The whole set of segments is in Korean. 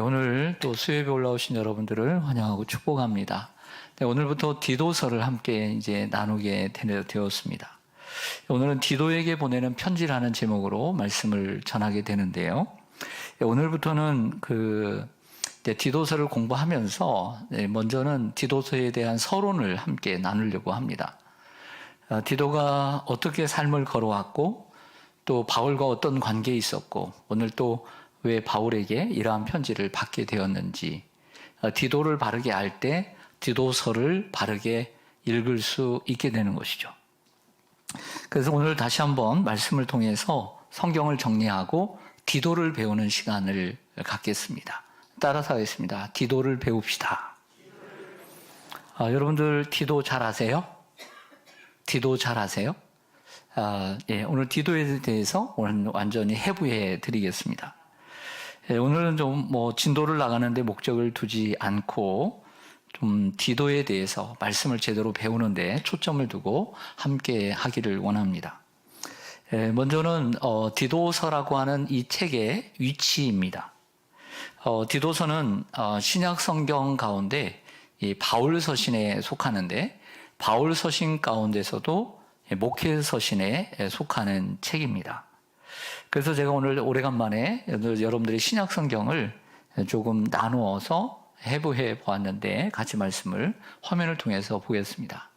오늘 또 수요일에 올라오신 여러분들을 환영하고 축복합니다. 오늘부터 디도서를 함께 이제 나누게 되었습니다. 오늘은 디도에게 보내는 편지라는 제목으로 말씀을 전하게 되는데요. 오늘부터는 디도서를 공부하면서 먼저는 디도서에 대한 서론을 함께 나누려고 합니다. 디도가 어떻게 삶을 걸어왔고 또 바울과 어떤 관계에 있었고 오늘 또 왜 바울에게 이러한 편지를 받게 되었는지, 디도를 바르게 알 때 디도서를 바르게 읽을 수 있게 되는 것이죠. 그래서 오늘 다시 한번 말씀을 통해서 성경을 정리하고 디도를 배우는 시간을 갖겠습니다. 따라서 하겠습니다. 디도를 배웁시다. 여러분들 디도 잘 아세요? 디도 잘 아세요? 오늘 디도에 대해서 오늘 완전히 해부해 드리겠습니다. 오늘은 좀 진도를 나가는데 목적을 두지 않고 좀 디도에 대해서 말씀을 제대로 배우는데 초점을 두고 함께 하기를 원합니다. 먼저는 디도서라고 하는 이 책의 위치입니다. 디도서는 신약 성경 가운데 이 바울 서신에 속하는데 바울 서신 가운데서도 목회 서신에 속하는 책입니다. 그래서 제가 오늘 오래간만에 여러분들이 신약 성경을 조금 나누어서 해부해 보았는데 같이 말씀을 화면을 통해서 보겠습니다.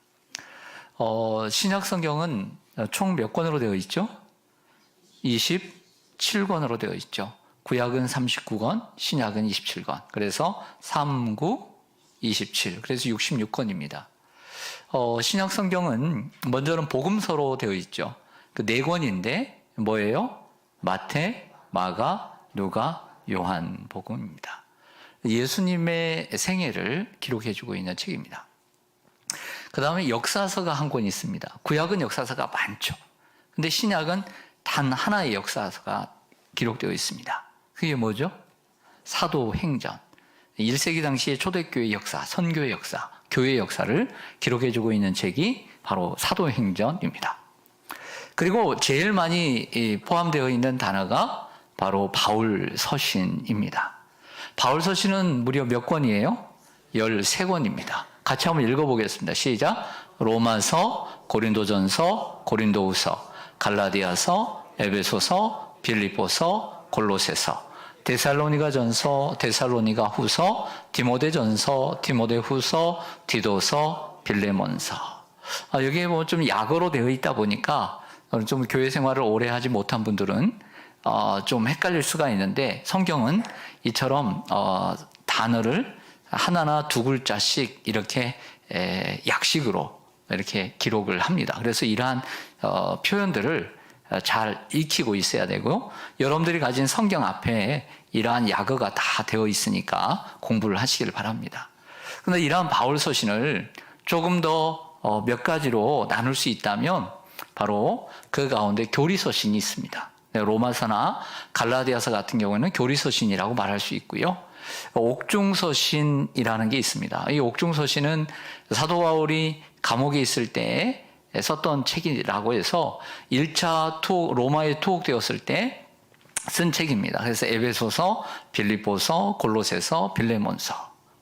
신약 성경은 총 몇 권으로 되어 있죠? 27권으로 되어 있죠. 구약은 39권, 신약은 27권. 그래서 3, 9, 27. 그래서 66권입니다. 신약 성경은 먼저는 복음서로 되어 있죠. 그 4권인데 뭐예요? 마태, 마가, 누가, 요한 복음입니다. 예수님의 생애를 기록해주고 있는 책입니다. 그 다음에 역사서가 한 권 있습니다. 구약은 역사서가 많죠. 근데 신약은 단 하나의 역사서가 기록되어 있습니다. 그게 뭐죠? 사도행전. 1세기 당시의 초대교회 역사, 선교의 역사, 교회 역사를 기록해주고 있는 책이 바로 사도행전입니다. 그리고 제일 많이 포함되어 있는 단어가 바로 바울 서신입니다. 바울 서신은 무려 몇 권이에요? 13권입니다. 같이 한번 읽어보겠습니다. 시작. 로마서, 고린도전서, 고린도후서, 갈라디아서, 에베소서, 빌립보서, 골로새서, 데살로니가전서, 데살로니가후서, 디모데전서, 디모데후서, 디도서, 빌레몬서. 여기에 좀 약어로 되어 있다 보니까 좀 교회 생활을 오래 하지 못한 분들은 좀 헷갈릴 수가 있는데 성경은 이처럼 단어를 하나나 두 글자씩 이렇게 약식으로 이렇게 기록을 합니다. 그래서 이러한 표현들을 잘 익히고 있어야 되고 여러분들이 가진 성경 앞에 이러한 약어가 다 되어 있으니까 공부를 하시길 바랍니다. 그런데 이러한 바울 서신을 조금 더 몇 가지로 나눌 수 있다면 바로 그 가운데 교리서신이 있습니다. 로마서나 갈라디아서 같은 경우에는 교리서신이라고 말할 수 있고요. 옥중서신이라는 게 있습니다. 이 옥중서신은 사도 바울이 감옥에 있을 때 썼던 책이라고 해서 1차 로마에 투옥되었을 때 쓴 책입니다. 그래서 에베소서, 빌립보서, 골로새서, 빌레몬서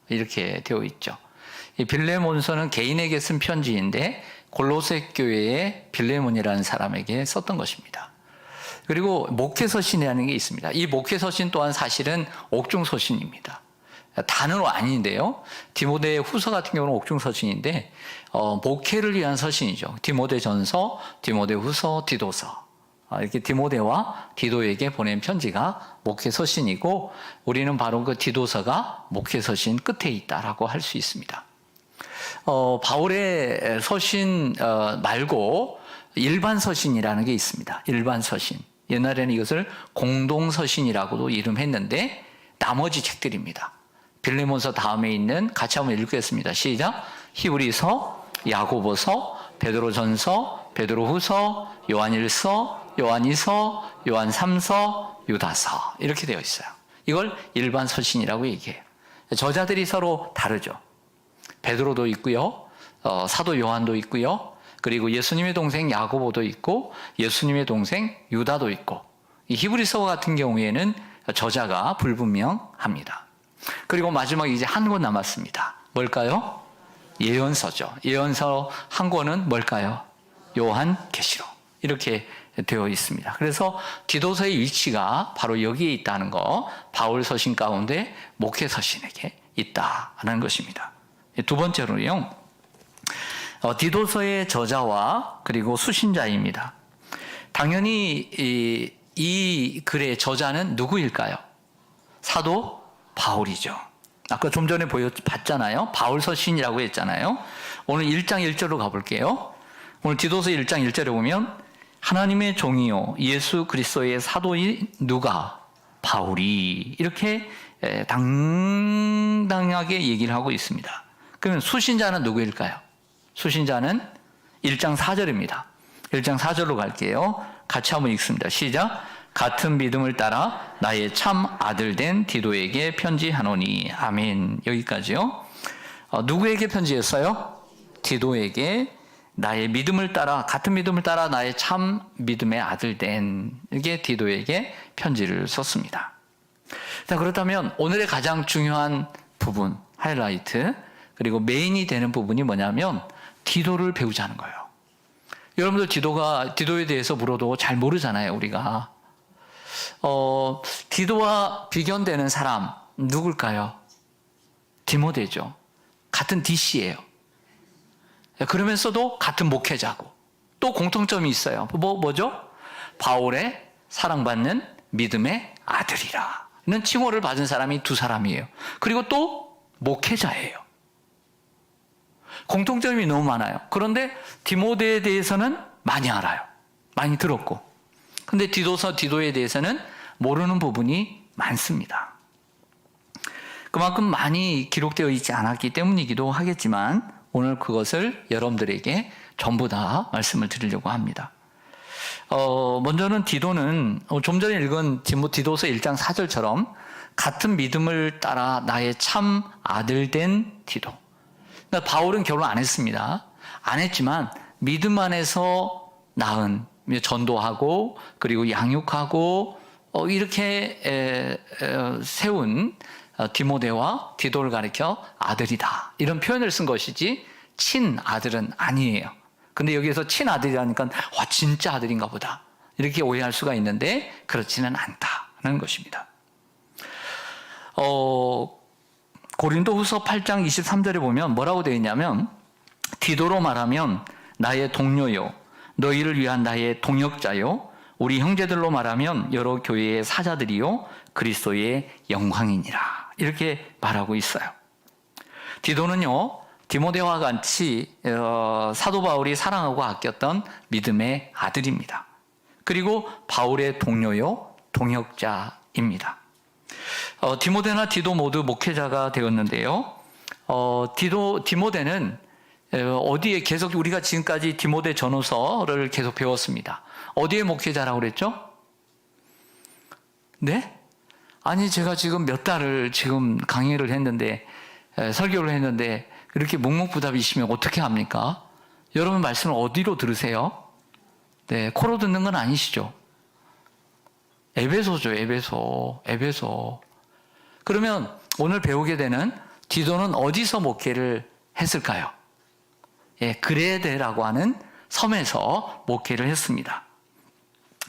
이렇게 되어 있죠. 이 빌레몬서는 개인에게 쓴 편지인데 골로새 교회의 빌레몬이라는 사람에게 썼던 것입니다. 그리고 목회서신이라는 게 있습니다. 이 목회서신 또한 사실은 옥중서신입니다. 단어로 아닌데요. 디모데 후서 같은 경우는 옥중서신인데 목회를 위한 서신이죠. 디모데전서, 디모데후서, 디도서. 이렇게 디모데와 디도에게 보낸 편지가 목회서신이고 우리는 바로 그 디도서가 목회서신 끝에 있다라고 할 수 있습니다. 바울의 서신 말고 일반 서신이라는 게 있습니다. 일반 서신. 옛날에는 이것을 공동서신이라고도 이름했는데 나머지 책들입니다. 빌레몬서 다음에 있는 같이 한번 읽겠습니다. 시작. 히브리서, 야고보서, 베드로전서, 베드로후서, 요한일서, 요한이서, 요한삼서, 유다서 이렇게 되어 있어요. 이걸 일반 서신이라고 얘기해요. 저자들이 서로 다르죠. 베드로도 있고요. 사도 요한도 있고요. 그리고 예수님의 동생 야고보도 있고 예수님의 동생 유다도 있고 이 히브리서 같은 경우에는 저자가 불분명합니다. 그리고 마지막에 이제 한 권 남았습니다. 뭘까요? 예언서죠. 예언서 한 권은 뭘까요? 요한계시록. 이렇게 되어 있습니다. 그래서 디도서의 위치가 바로 여기에 있다는 거, 바울 서신 가운데 목회 서신에게 있다는 것입니다. 두 번째로요, 디도서의 저자와 그리고 수신자입니다. 당연히 이 글의 저자는 누구일까요? 사도 바울이죠. 아까 좀 전에 봤잖아요. 바울 서신이라고 했잖아요. 오늘 1장 1절로 가볼게요. 오늘 디도서 1장 1절에 보면 하나님의 종이요 예수 그리스도의 사도인 누가? 바울이. 이렇게 당당하게 얘기를 하고 있습니다. 그러면 수신자는 누구일까요? 수신자는 1장 4절입니다. 1장 4절로 갈게요. 같이 한번 읽습니다. 시작. 같은 믿음을 따라 나의 참 아들 된 디도에게 편지하노니. 아멘. 여기까지요. 누구에게 편지했어요? 디도에게 나의 믿음을 따라, 같은 믿음을 따라 나의 참 믿음의 아들 된, 이게 디도에게 편지를 썼습니다. 자, 그렇다면 오늘의 가장 중요한 부분, 하이라이트, 그리고 메인이 되는 부분이 뭐냐면 디도를 배우자는 거예요. 여러분들 디도에 대해서 물어도 잘 모르잖아요, 우리가. 디도와 비견되는 사람, 누굴까요? 디모데죠. 같은 DC예요. 그러면서도 같은 목회자고, 또 공통점이 있어요. 뭐죠? 바울의 사랑받는 믿음의 아들이라는 칭호를 받은 사람이 두 사람이에요. 그리고 또 목회자예요. 공통점이 너무 많아요. 그런데 디모데에 대해서는 많이 알아요. 많이 들었고. 근데 디도에 대해서는 모르는 부분이 많습니다. 그만큼 많이 기록되어 있지 않았기 때문이기도 하겠지만 오늘 그것을 여러분들에게 전부 다 말씀을 드리려고 합니다. 먼저는 디도는 좀 전에 읽은 디도서 1장 4절처럼 같은 믿음을 따라 나의 참 아들 된 디도. 그러니까 바울은 결혼 안 했습니다. 안 했지만 믿음 안에서 낳은, 전도하고 그리고 양육하고 이렇게 세운 디모데와 디도를 가리켜 아들이다, 이런 표현을 쓴 것이지 친아들은 아니에요. 근데 여기에서 친아들이라니까 와 진짜 아들인가 보다 이렇게 오해할 수가 있는데 그렇지는 않다는 것입니다. 고린도후서 8장 23절에 보면 뭐라고 되어 있냐면 디도로 말하면 나의 동료요 너희를 위한 나의 동역자요 우리 형제들로 말하면 여러 교회의 사자들이요 그리스도의 영광이니라, 이렇게 말하고 있어요. 디도는요 디모데와 같이 사도 바울이 사랑하고 아꼈던 믿음의 아들입니다. 그리고 바울의 동료요 동역자입니다. 디모데나 디도 모두 목회자가 되었는데요. 디모데는 어디에 계속, 우리가 지금까지 디모데 전후서를 계속 배웠습니다. 어디에 목회자라고 그랬죠? 네? 아니 제가 지금 몇 달을 지금 강의를 했는데 설교를 했는데 이렇게 묵묵부답이시면 어떻게 합니까? 여러분 말씀을 어디로 들으세요? 네, 코로 듣는 건 아니시죠? 에베소죠, 에베소. 그러면 오늘 배우게 되는 디도는 어디서 목회를 했을까요? 예, 그레데라고 하는 섬에서 목회를 했습니다.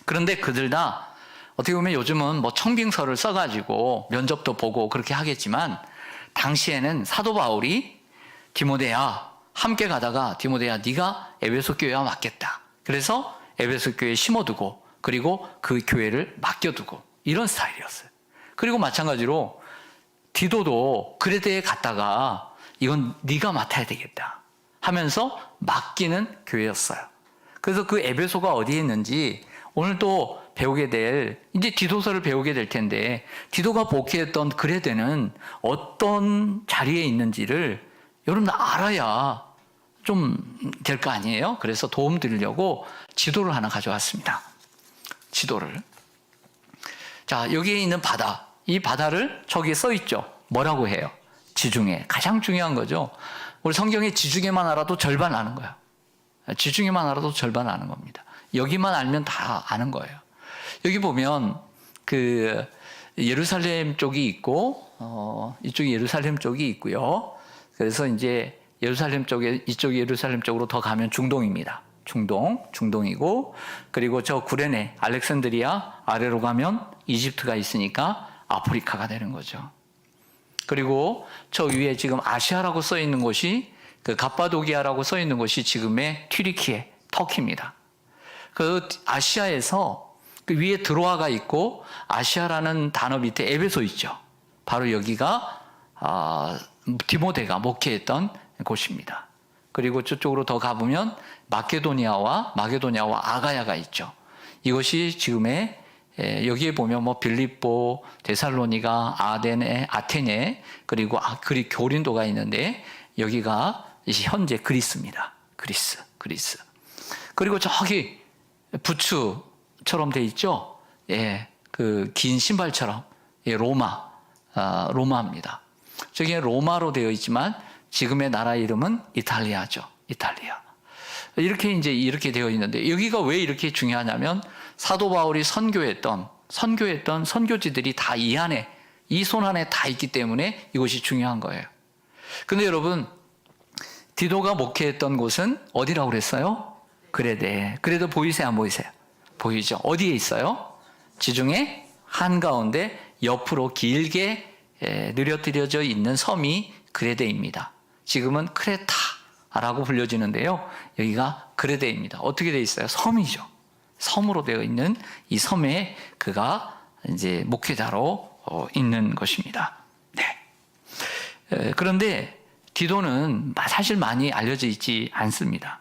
그런데 그들 다 어떻게 보면 요즘은 뭐 청빙서를 써가지고 면접도 보고 그렇게 하겠지만 당시에는 사도 바울이 디모데야 함께 가다가 디모데야 네가 에베소 교회와 맡겠다. 그래서 에베소 교회에 심어두고 그리고 그 교회를 맡겨두고 이런 스타일이었어요. 그리고 마찬가지로 디도도 그레데에 갔다가 이건 네가 맡아야 되겠다 하면서 맡기는 교회였어요. 그래서 그 에베소가 어디에 있는지 오늘 또 배우게 될, 이제 디도서를 배우게 될 텐데 디도가 목회했던 그레데는 어떤 자리에 있는지를 여러분 알아야 좀 될 거 아니에요? 그래서 도움 드리려고 지도를 하나 가져왔습니다. 지도를. 자, 여기에 있는 바다, 이 바다를 저기에 써 있죠. 뭐라고 해요? 지중해. 가장 중요한 거죠. 우리 성경에 지중해만 알아도 절반 아는 거예요. 지중해만 알아도 절반 아는 겁니다. 여기만 알면 다 아는 거예요. 여기 보면 그 예루살렘 쪽이 있고 이쪽이 예루살렘 쪽이 있고요. 그래서 이제 예루살렘 쪽에, 이쪽 예루살렘 쪽으로 더 가면 중동입니다. 중동이고, 그리고 저 구레네, 알렉산드리아 아래로 가면 이집트가 있으니까 아프리카가 되는 거죠. 그리고 저 위에 지금 아시아라고 써 있는 곳이, 그 갑바도기아라고 써 있는 곳이 지금의 튀르키예, 터키입니다. 그 아시아에서 그 위에 드로아가 있고 아시아라는 단어 밑에 에베소 있죠. 바로 여기가 디모데가 목회했던 곳입니다. 그리고 저쪽으로 더 가보면 마게도니아와 아가야가 있죠. 이것이 지금의, 여기에 보면 뭐 빌립보, 데살로니가, 아테네, 그리고 그리 고린도가 있는데 여기가 현재 그리스입니다. 그리스. 그리고 저기 부츠처럼 돼 있죠. 예, 그 긴 신발처럼, 예, 로마입니다. 저기 로마로 되어 있지만 지금의 나라 이름은 이탈리아죠. 이탈리아. 이렇게 되어 있는데 여기가 왜 이렇게 중요하냐면 사도 바울이 선교했던 선교지들이 다 이 손 안에 다 있기 때문에 이것이 중요한 거예요. 근데 여러분, 디도가 목회했던 곳은 어디라고 그랬어요? 그레데. 그래도 보이세요, 안 보이세요? 보이죠? 어디에 있어요? 지중해 한가운데 옆으로 길게 느려뜨려져 있는 섬이 그레데입니다. 지금은 크레타라고 불려지는데요. 여기가 그레데입니다. 어떻게 되어 있어요? 섬이죠. 섬으로 되어 있는 이 섬에 그가 이제 목회자로 있는 것입니다. 네. 그런데 디도는 사실 많이 알려져 있지 않습니다.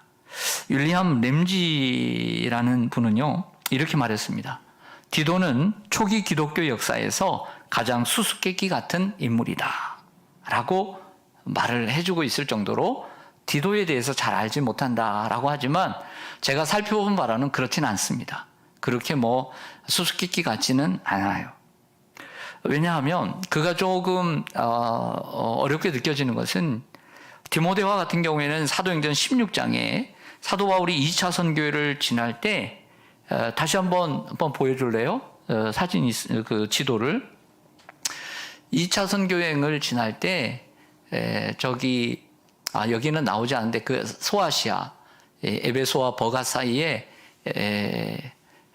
윌리엄 램지라는 분은요, 이렇게 말했습니다. 디도는 초기 기독교 역사에서 가장 수수께끼 같은 인물이다 라고 말을 해주고 있을 정도로 디도에 대해서 잘 알지 못한다라고 하지만 제가 살펴본 바로는 그렇진 않습니다. 그렇게 뭐 수수께끼 같지는 않아요. 왜냐하면 그가 조금 어렵게 느껴지는 것은 디모데와 같은 경우에는 사도행전 16장에 사도 바울이 2차 선교회를 지날 때 다시 한번 보여줄래요? 사진, 그 지도를. 2차 선교행을 지날 때 여기는 나오지 않는데 그 소아시아, 에베소와 버가 사이에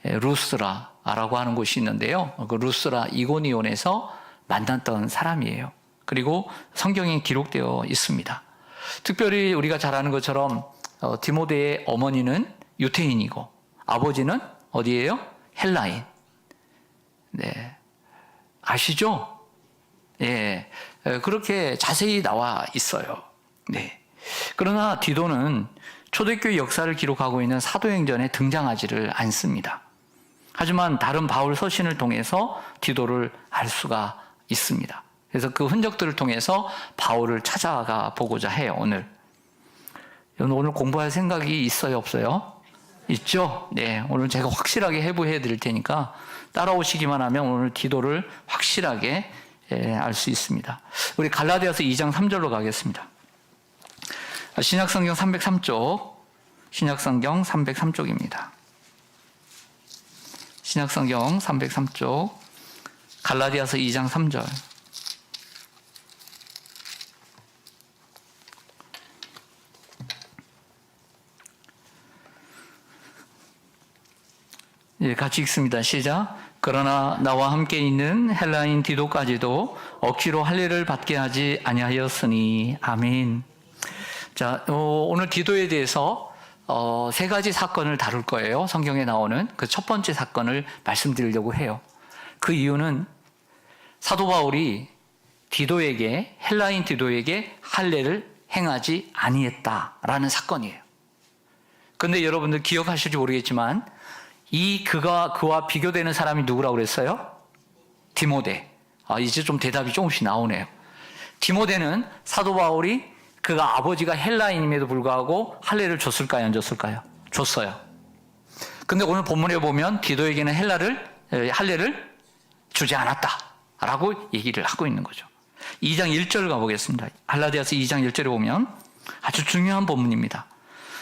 루스라라고 하는 곳이 있는데요. 그 루스라 이고니온에서 만났던 사람이에요. 그리고 성경에 기록되어 있습니다. 특별히 우리가 잘 아는 것처럼 디모데의 어머니는 유태인이고 아버지는 어디예요? 헬라인. 네, 아시죠? 예, 그렇게 자세히 나와 있어요. 네. 그러나 디도는 초대교회 역사를 기록하고 있는 사도행전에 등장하지를 않습니다. 하지만 다른 바울 서신을 통해서 디도를 알 수가 있습니다. 그래서 그 흔적들을 통해서 바울을 찾아가 보고자 해요, 오늘. 오늘 공부할 생각이 있어요, 없어요? 있죠? 네. 오늘 제가 확실하게 해부해 드릴 테니까 따라오시기만 하면 오늘 디도를 확실하게 알 수 있습니다. 우리 갈라디아서 2장 3절로 가겠습니다. 신약성경 303쪽, 신약성경 303쪽입니다. 신약성경 303쪽, 갈라디아서 2장 3절. 예, 같이 읽습니다. 시작. 그러나 나와 함께 있는 헬라인 디도까지도 억지로 할례를 받게 하지 아니하였으니. 아멘. 자, 오늘 디도에 대해서 세 가지 사건을 다룰 거예요. 성경에 나오는 그 첫 번째 사건을 말씀드리려고 해요. 그 이유는 사도 바울이 헬라인 디도에게 할례를 행하지 아니했다라는 사건이에요. 그런데 여러분들 기억하실지 모르겠지만 그와 비교되는 사람이 누구라고 그랬어요? 디모데. 이제 좀 대답이 조금씩 나오네요. 디모데는 사도 바울이 그가 아버지가 헬라인임에도 불구하고 할례를 줬을까요? 안 줬을까요? 줬어요. 근데 오늘 본문에 보면 디도에게는 할례를 주지 않았다라고 얘기를 하고 있는 거죠. 2장 1절 가보겠습니다. 갈라디아서 2장 1절에 보면 아주 중요한 본문입니다.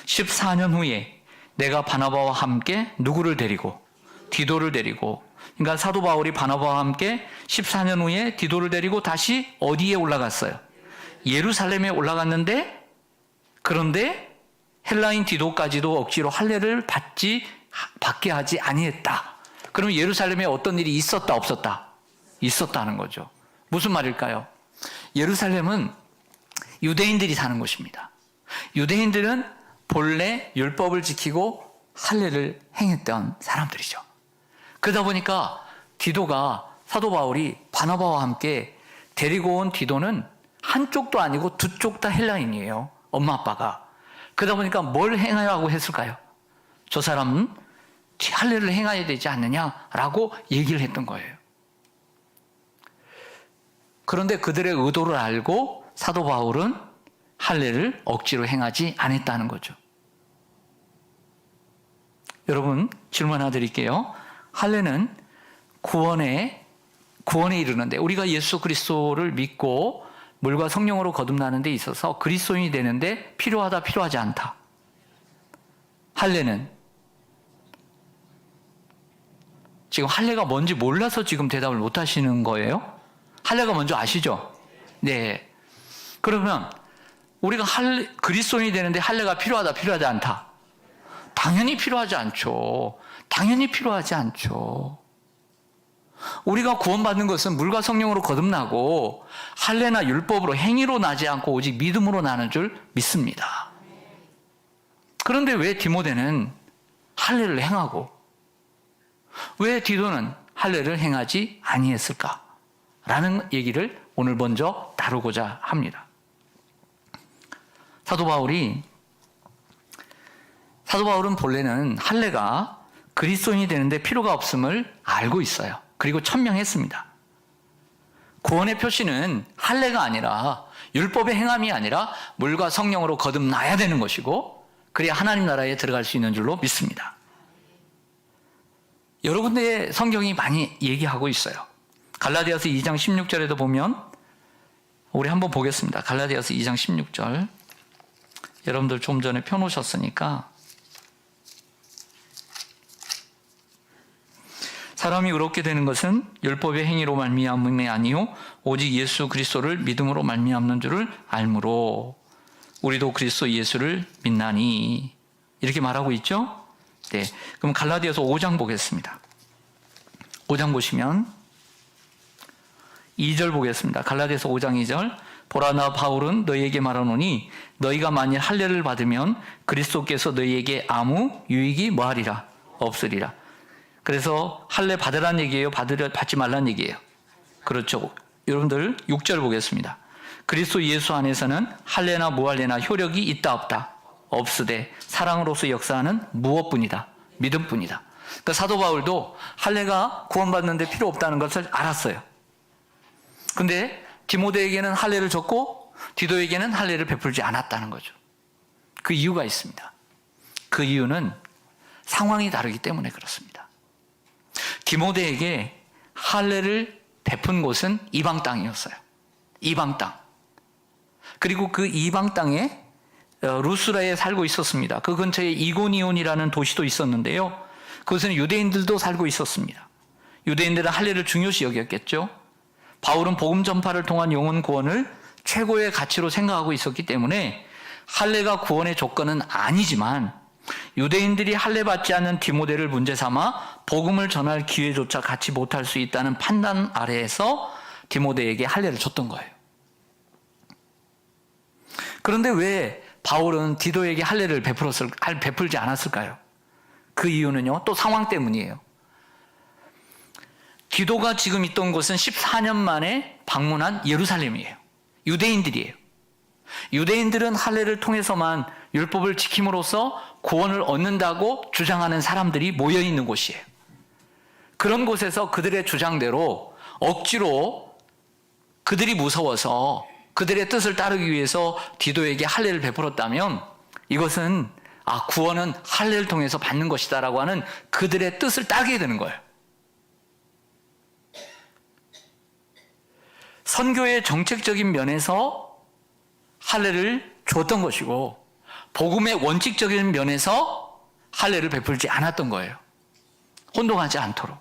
14년 후에 내가 바나바와 함께 누구를 데리고? 디도를 데리고 그러니까 사도 바울이 바나바와 함께 14년 후에 디도를 데리고 다시 어디에 올라갔어요? 예루살렘에 올라갔는데, 그런데 헬라인 디도까지도 억지로 할례를 받게 하지 아니했다. 그럼 예루살렘에 어떤 일이 있었다 없었다? 있었다는 거죠. 무슨 말일까요? 예루살렘은 유대인들이 사는 곳입니다. 유대인들은 본래 율법을 지키고 할례를 행했던 사람들이죠. 그러다 보니까 디도가, 사도 바울이 바나바와 함께 데리고 온 디도는 한쪽도 아니고 두 쪽 다 헬라인이에요. 엄마 아빠가. 그러다 보니까 뭘 행하라고 했을까요? 저 사람은 할례를 행해야 되지 않느냐라고 얘기를 했던 거예요. 그런데 그들의 의도를 알고 사도 바울은 할례를 억지로 행하지 않았다는 거죠. 여러분, 질문 하나 드릴게요. 할례는 구원에 이르는데, 우리가 예수 그리스도를 믿고 물과 성령으로 거듭나는 데 있어서 그리스도인이 되는데 필요하다, 필요하지 않다. 할례는 지금 할례가 뭔지 몰라서 지금 대답을 못 하시는 거예요? 할례가 뭔지 아시죠? 네. 그러면 우리가 그리스도인이 되는데 할례가 필요하다, 필요하지 않다? 당연히 필요하지 않죠. 당연히 필요하지 않죠. 우리가 구원받는 것은 물과 성령으로 거듭나고 할례나 율법으로, 행위로 나지 않고 오직 믿음으로 나는 줄 믿습니다. 그런데 왜 디모데는 할례를 행하고 왜 디도는 할례를 행하지 아니했을까? 라는 얘기를 오늘 먼저 다루고자 합니다. 사도 바울은 본래는 할례가 그리스도인이 되는데 필요가 없음을 알고 있어요. 그리고 천명했습니다. 구원의 표시는 할례가 아니라, 율법의 행함이 아니라 물과 성령으로 거듭나야 되는 것이고, 그래야 하나님 나라에 들어갈 수 있는 줄로 믿습니다. 여러 군데에 성경이 많이 얘기하고 있어요. 갈라디아서 2장 16절에도 보면, 우리 한번 보겠습니다. 갈라디아서 2장 16절. 여러분들 좀 전에 펴놓으셨으니까. 사람이 의롭게 되는 것은 율법의 행위로 말미암음이 아니요 오직 예수 그리스도를 믿음으로 말미암는 줄을 알므로 우리도 그리스도 예수를 믿나니, 이렇게 말하고 있죠. 네, 그럼 갈라디아서 5장 보겠습니다. 5장 보시면 2절 보겠습니다. 갈라디아서 5장 2절. 보라, 나 바울은 너희에게 말하노니 너희가 만일 할례를 받으면 그리스도께서 너희에게 아무 유익이 뭐하리라? 없으리라. 그래서 할례 받으라는 얘기예요? 받지 말라는 얘기예요? 그렇죠. 여러분들 6절 보겠습니다. 그리스도 예수 안에서는 할례나 무할례나 효력이 있다 없다? 없으되 사랑으로서 역사하는 무엇뿐이다? 믿음뿐이다. 그러니까 사도 바울도 할례가 구원받는데 필요 없다는 것을 알았어요. 근데 디모데에게는 할례를 줬고 디도에게는 할례를 베풀지 않았다는 거죠. 그 이유가 있습니다. 그 이유는 상황이 다르기 때문에 그렇습니다. 디모데에게 할례를 베푼 곳은 이방 땅이었어요. 이방 땅. 그리고 그 이방 땅에 루스라에 살고 있었습니다. 그 근처에 이고니온이라는 도시도 있었는데요. 그것은 유대인들도 살고 있었습니다. 유대인들은 할례를 중요시 여겼겠죠. 바울은 복음 전파를 통한 영혼 구원을 최고의 가치로 생각하고 있었기 때문에 할례가 구원의 조건은 아니지만 유대인들이 할례 받지 않는 디모데를 문제 삼아 복음을 전할 기회조차 갖지 못할 수 있다는 판단 아래에서 디모데에게 할례를 줬던 거예요. 그런데 왜 바울은 디도에게 할례를 베풀지 않았을까요? 그 이유는요, 또 상황 때문이에요. 디도가 지금 있던 곳은 14년 만에 방문한 예루살렘이에요. 유대인들이에요. 유대인들은 할례를 통해서만 율법을 지킴으로써 구원을 얻는다고 주장하는 사람들이 모여 있는 곳이에요. 그런 곳에서 그들의 주장대로 억지로 그들이 무서워서 그들의 뜻을 따르기 위해서 디도에게 할례를 베풀었다면 이것은 구원은 할례를 통해서 받는 것이다라고 하는 그들의 뜻을 따르게 되는 거예요. 선교의 정책적인 면에서 할례를 줬던 것이고 복음의 원칙적인 면에서 할례를 베풀지 않았던 거예요. 혼동하지 않도록.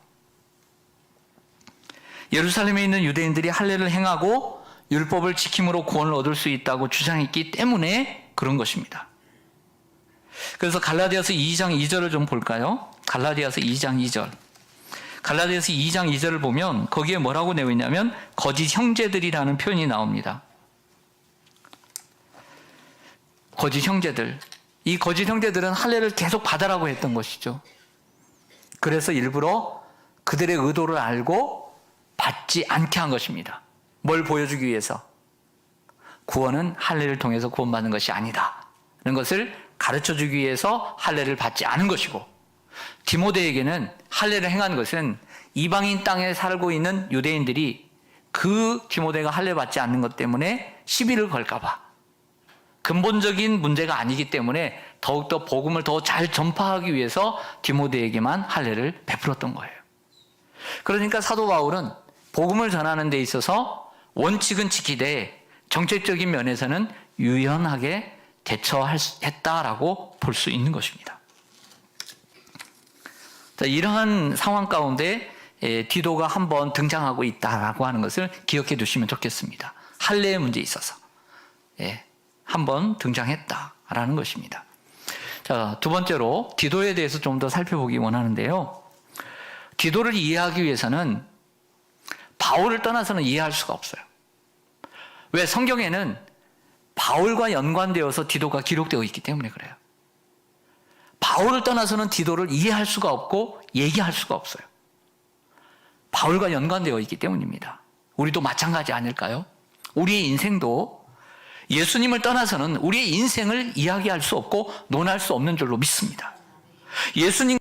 예루살렘에 있는 유대인들이 할례를 행하고 율법을 지킴으로 구원을 얻을 수 있다고 주장했기 때문에 그런 것입니다. 그래서 갈라디아서 2장 2절을 좀 볼까요? 갈라디아서 2장 2절. 갈라디아서 2장 2절을 보면 거기에 뭐라고 되어 있냐면 거짓 형제들이라는 표현이 나옵니다. 거짓 형제들. 이 거짓 형제들은 할례를 계속 받으라고 했던 것이죠. 그래서 일부러 그들의 의도를 알고 받지 않게 한 것입니다. 뭘 보여주기 위해서? 구원은 할례를 통해서 구원받는 것이 아니다 라는 것을 가르쳐주기 위해서 할례를 받지 않은 것이고, 디모데에게는 할례를 행한 것은 이방인 땅에 살고 있는 유대인들이 그 디모데가 할례 받지 않는 것 때문에 시비를 걸까 봐, 근본적인 문제가 아니기 때문에 더욱더 복음을 더 잘 전파하기 위해서 디모데에게만 할례를 베풀었던 거예요. 그러니까 사도 바울은 복음을 전하는 데 있어서 원칙은 지키되 정책적인 면에서는 유연하게 대처했다라고 볼 수 있는 것입니다. 자, 이러한 상황 가운데 디도가 한번 등장하고 있다라고 하는 것을 기억해 두시면 좋겠습니다. 할례의 문제에 있어서 한번 등장했다라는 것입니다. 자, 두 번째로 디도에 대해서 좀 더 살펴보기 원하는데요. 디도를 이해하기 위해서는 바울을 떠나서는 이해할 수가 없어요. 왜? 성경에는 바울과 연관되어서 디도가 기록되어 있기 때문에 그래요. 바울을 떠나서는 디도를 이해할 수가 없고 얘기할 수가 없어요. 바울과 연관되어 있기 때문입니다. 우리도 마찬가지 아닐까요? 우리의 인생도 예수님을 떠나서는 우리의 인생을 이야기할 수 없고 논할 수 없는 줄로 믿습니다. 예수님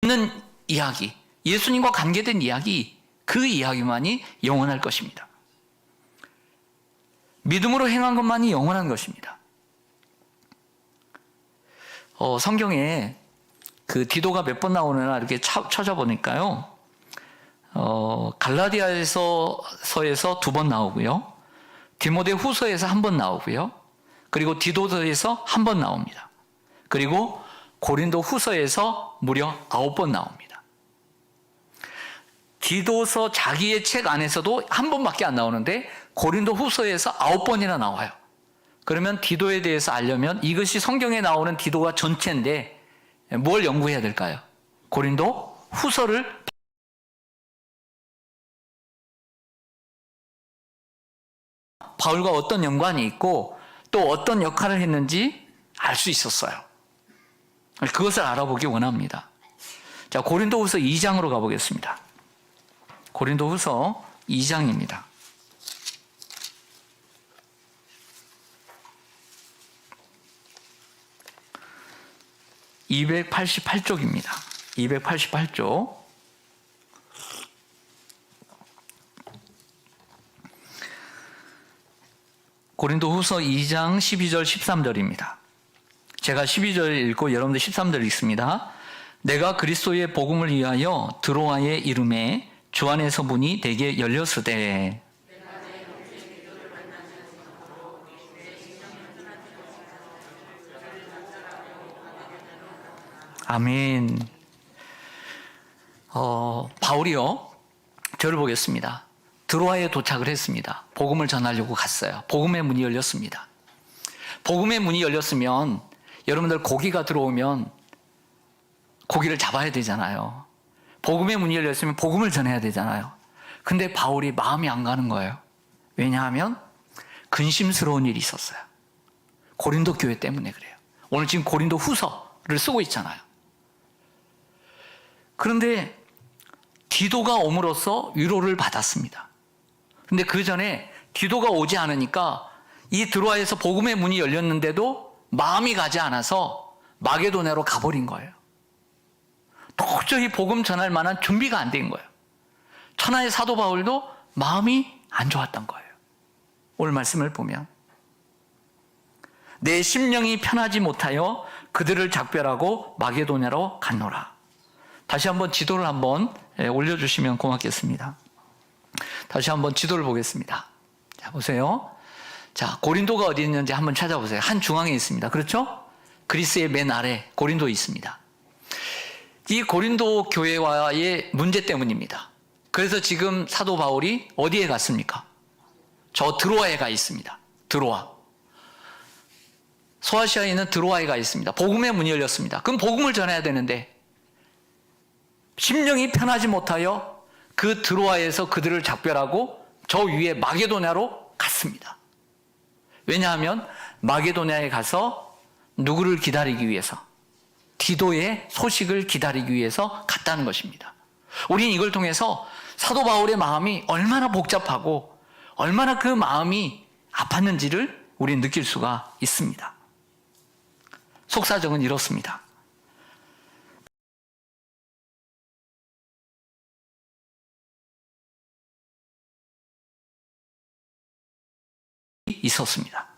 있는 이야기, 예수님과 관계된 이야기, 그 이야기만이 영원할 것입니다. 믿음으로 행한 것만이 영원한 것입니다. 성경에 그 디도가 몇 번 나오느냐 이렇게 찾아보니까요. 갈라디아서에서 2번 나오고요. 디모데 후서에서 1번 나오고요. 그리고 디도서에서 1번 나옵니다. 그리고 고린도 후서에서 무려 9번 나옵니다. 디도서 자기의 책 안에서도 1번밖에 안 나오는데 고린도 후서에서 9번이나 나와요. 그러면 디도에 대해서 알려면 이것이 성경에 나오는 디도가 전체인데 뭘 연구해야 될까요? 고린도 후서를 바울과 어떤 연관이 있고 또 어떤 역할을 했는지 알 수 있었어요. 그것을 알아보기 원합니다. 자, 고린도후서 2장으로 가보겠습니다. 고린도후서 2장입니다. (288쪽입니다) 288쪽. 고린도후서 2장 12절 13절입니다. 제가 12절 읽고 여러분들 13절 읽습니다. 내가 그리스도의 복음을 위하여 드로아의 이름에 주 안에서 문이 내게 열렸으되 아멘. 바울이요, 저를 보겠습니다. 드로아에 도착을 했습니다. 복음을 전하려고 갔어요. 복음의 문이 열렸습니다. 복음의 문이 열렸으면 여러분들 고기가 들어오면 고기를 잡아야 되잖아요. 복음의 문이 열렸으면 복음을 전해야 되잖아요. 근데 바울이 마음이 안 가는 거예요. 왜냐하면 근심스러운 일이 있었어요. 고린도 교회 때문에 그래요. 오늘 지금 고린도 후서를 쓰고 있잖아요. 그런데 디도가 옴으로써 위로를 받았습니다. 근데 그 전에 디도가 오지 않으니까 이 드로아에서 복음의 문이 열렸는데도 마음이 가지 않아서 마게도냐로 가버린 거예요. 도저히 복음 전할 만한 준비가 안 된 거예요. 천하의 사도 바울도 마음이 안 좋았던 거예요. 오늘 말씀을 보면 내 심령이 편하지 못하여 그들을 작별하고 마게도냐로 갔노라. 다시 한번 지도를 한번 올려주시면 고맙겠습니다. 다시 한번 지도를 보겠습니다. 자, 보세요. 자, 고린도가 어디 있는지 한번 찾아보세요. 한 중앙에 있습니다. 그렇죠? 그리스의 맨 아래 고린도 있습니다. 이 고린도 교회와의 문제 때문입니다. 그래서 지금 사도 바울이 어디에 갔습니까? 저 드로아에 가 있습니다. 드로아. 소아시아에 있는 드로아에 가 있습니다. 복음의 문이 열렸습니다. 그럼 복음을 전해야 되는데 심령이 편하지 못하여 그 드로아에서 그들을 작별하고 저 위에 마게도냐로 갔습니다. 왜냐하면 마게도냐에 가서 누구를 기다리기 위해서? 디도의 소식을 기다리기 위해서 갔다는 것입니다. 우리는 이걸 통해서 사도 바울의 마음이 얼마나 복잡하고 얼마나 그 마음이 아팠는지를 우리는 느낄 수가 있습니다. 속사정은 이렇습니다. 있었습니다.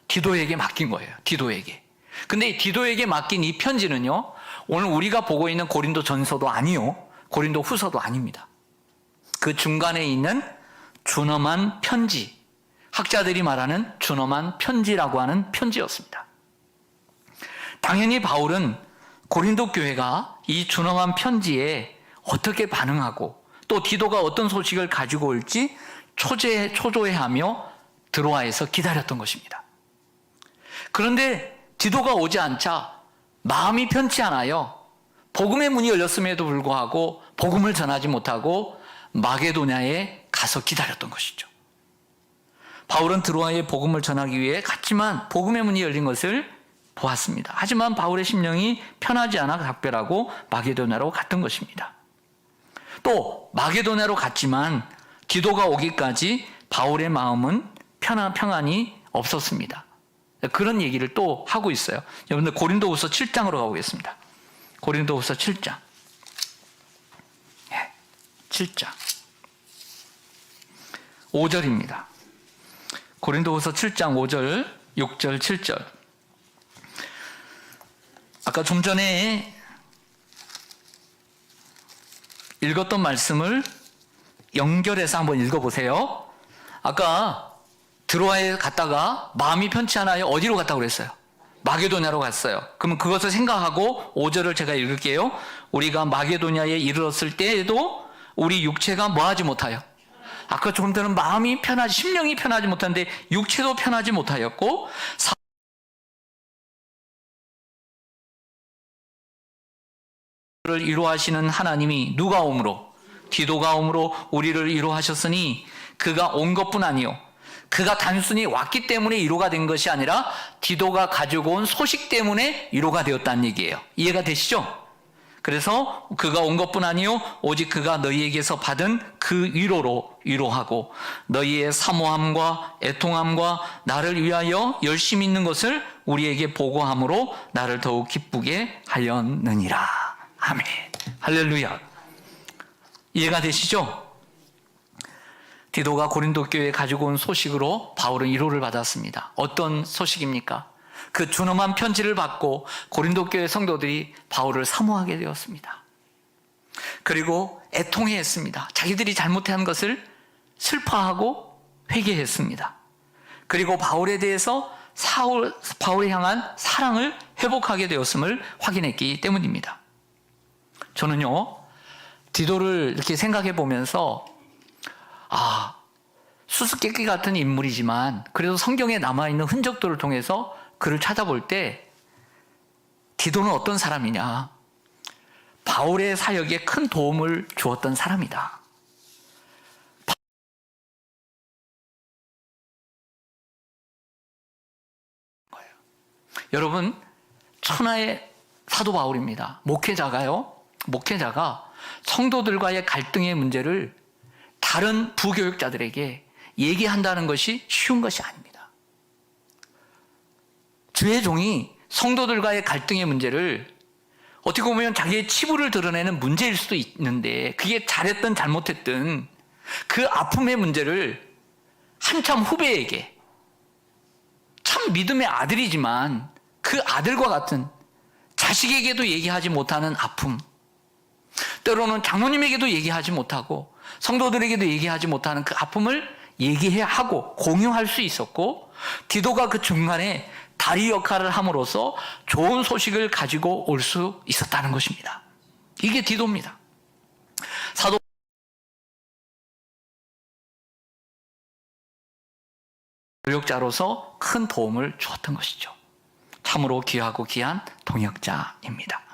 디도에게 맡긴 거예요. 디도에게. 근데 디도에게 맡긴 이 편지는요, 오늘 우리가 보고 있는 고린도 전서도 아니요, 고린도 후서도 아닙니다. 그 중간에 있는 준엄한 편지, 학자들이 말하는 준엄한 편지라고 하는 편지였습니다. 당연히 바울은 고린도 교회가 이 준엄한 편지에 어떻게 반응하고 또 디도가 어떤 소식을 가지고 올지 초조해하며 드로아에서 기다렸던 것입니다. 그런데 디도가 오지 않자 마음이 편치 않아요. 복음의 문이 열렸음에도 불구하고 복음을 전하지 못하고 마게도냐에 가서 기다렸던 것이죠. 바울은 드로아에 복음을 전하기 위해 갔지만 복음의 문이 열린 것을 보았습니다. 하지만 바울의 심령이 편하지 않아 작별하고 마게도냐로 갔던 것입니다. 또 마게도냐로 갔지만 디도가 오기까지 바울의 마음은 평안이 없었습니다. 그런 얘기를 또 하고 있어요. 여러분들 고린도후서 7장으로 가보겠습니다. 고린도후서 7장. 7장. 5절입니다. 고린도후서 7장 5절, 6절, 7절. 아까 좀 전에 읽었던 말씀을 연결해서 한번 읽어보세요. 아까 드로아에 갔다가 마음이 편치 않아요. 어디로 갔다고 그랬어요? 마게도냐로 갔어요. 그러면 그것을 생각하고 5절을 제가 읽을게요. 우리가 마게도냐에 이르렀을 때에도 우리 육체가 뭐하지 못하여? 아까 조금 전에 마음이 편하지, 심령이 편하지 못한데 육체도 편하지 못하였고 를 이루하시는 하나님이 누가 오므로? 디도가 오므로 우리를 이루하셨으니 그가 온 것뿐 아니요 그가 단순히 왔기 때문에 위로가 된 것이 아니라 디도가 가지고 온 소식 때문에 위로가 되었다는 얘기예요. 이해가 되시죠? 그래서 그가 온 것뿐 아니요 오직 그가 너희에게서 받은 그 위로로 위로하고 너희의 사모함과 애통함과 나를 위하여 열심히 있는 것을 우리에게 보고함으로 나를 더욱 기쁘게 하였느니라. 아멘. 할렐루야. 이해가 되시죠? 디도가 고린도 교회에 가지고 온 소식으로 바울은 위로를 받았습니다. 어떤 소식입니까? 그 준엄한 편지를 받고 고린도 교회 성도들이 바울을 사모하게 되었습니다. 그리고 애통해했습니다. 자기들이 잘못한 것을 슬퍼하고 회개했습니다. 그리고 바울에 대해서 바울에 향한 사랑을 회복하게 되었음을 확인했기 때문입니다. 저는요, 디도를 이렇게 생각해 보면서 수수께끼 같은 인물이지만 그래도 성경에 남아있는 흔적들을 통해서 그를 찾아볼 때 디도는 어떤 사람이냐? 바울의 사역에 큰 도움을 주었던 사람이다. 여러분, 천하의 사도 바울입니다. 목회자가 성도들과의 갈등의 문제를 다른 부교육자들에게 얘기한다는 것이 쉬운 것이 아닙니다. 주의 종이 성도들과의 갈등의 문제를 어떻게 보면 자기의 치부를 드러내는 문제일 수도 있는데 그게 잘했든 잘못했든 그 아픔의 문제를 한참 후배에게 참 믿음의 아들이지만 그 아들과 같은 자식에게도 얘기하지 못하는 아픔, 때로는 장로님에게도 얘기하지 못하고 성도들에게도 얘기하지 못하는 그 아픔을 얘기해야 하고 공유할 수 있었고, 디도가 그 중간에 다리 역할을 함으로써 좋은 소식을 가지고 올 수 있었다는 것입니다. 이게 디도입니다. 사도 동역자로서 큰 도움을 주었던 것이죠. 참으로 귀하고 귀한 동역자입니다.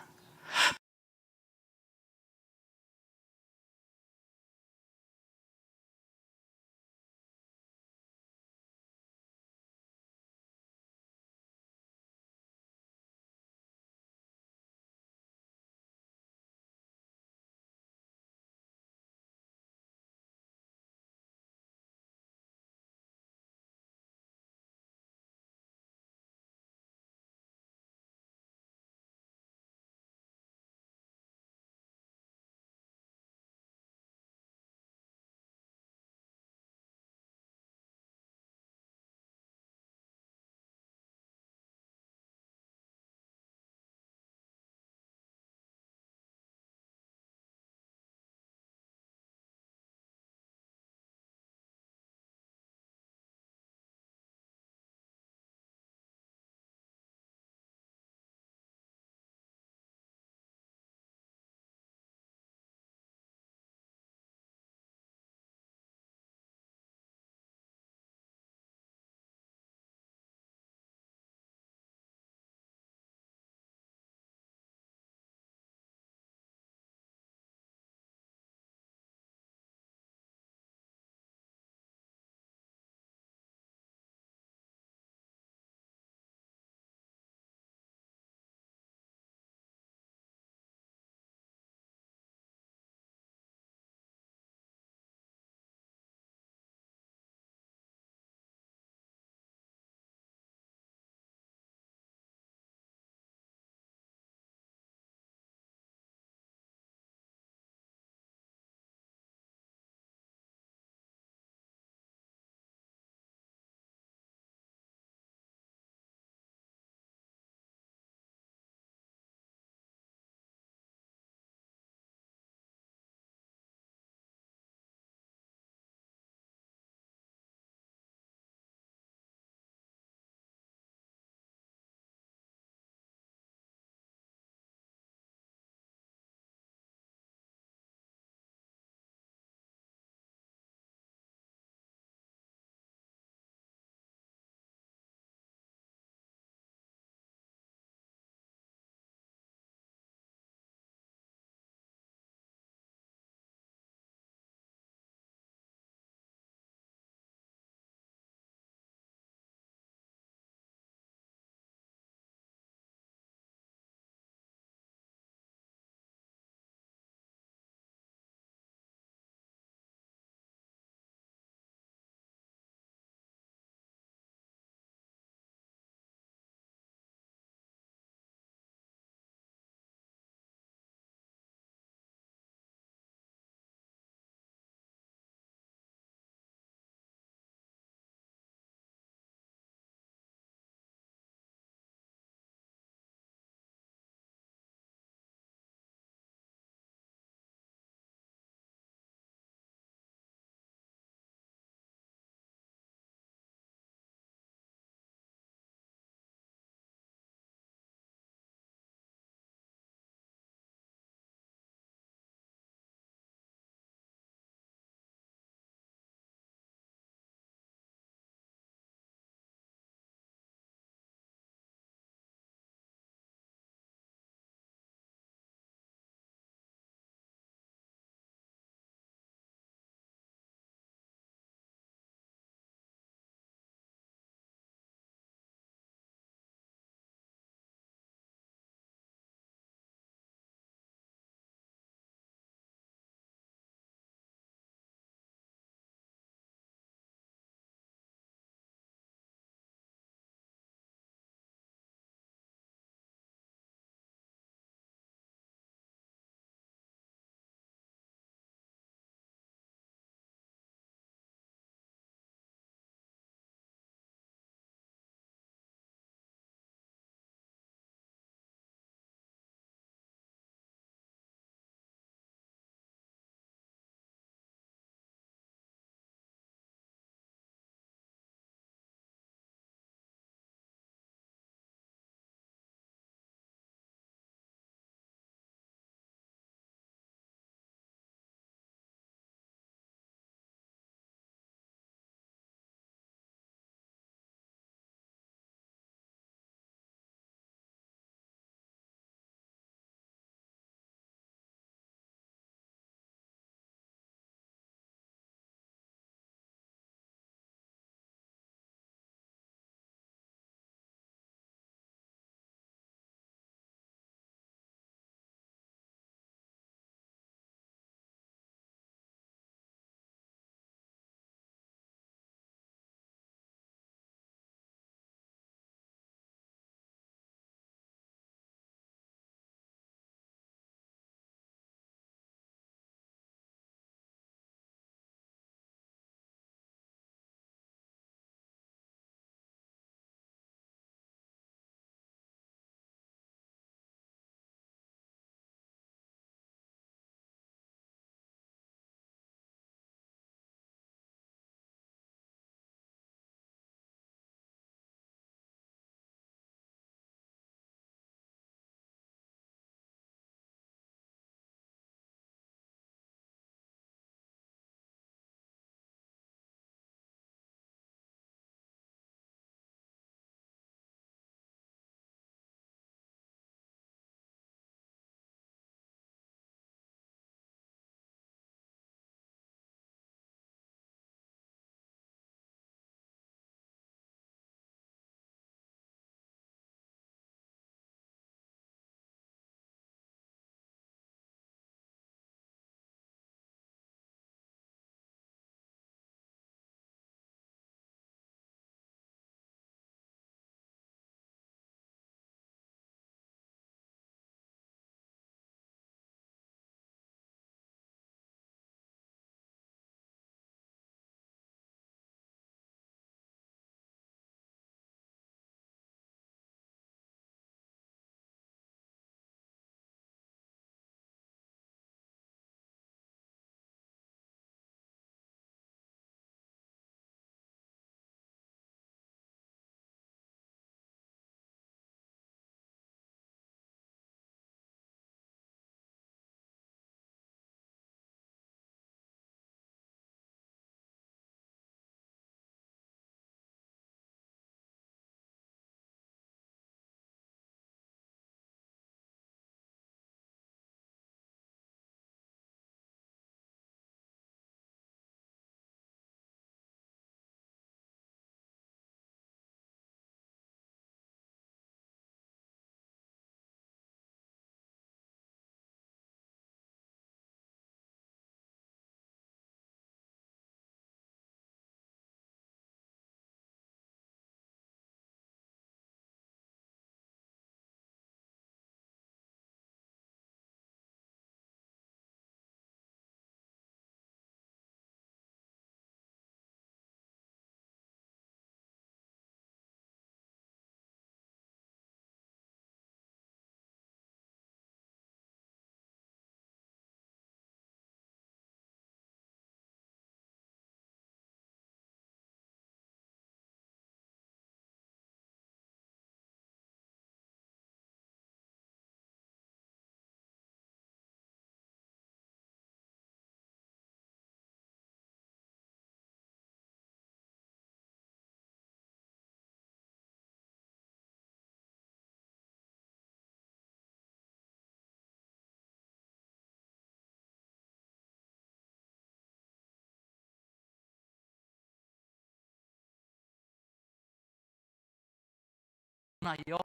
선하여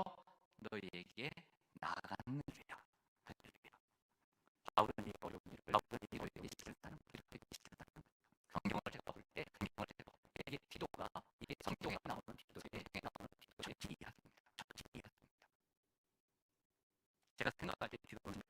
너희에게 나갔느니라. 바울은 이 어려운 일을 있을 때는 성경을 제가 볼 때 이게 기도가 이게 성경에 나오는 기도의 이야기입니다. 제가 생각할 때 기도는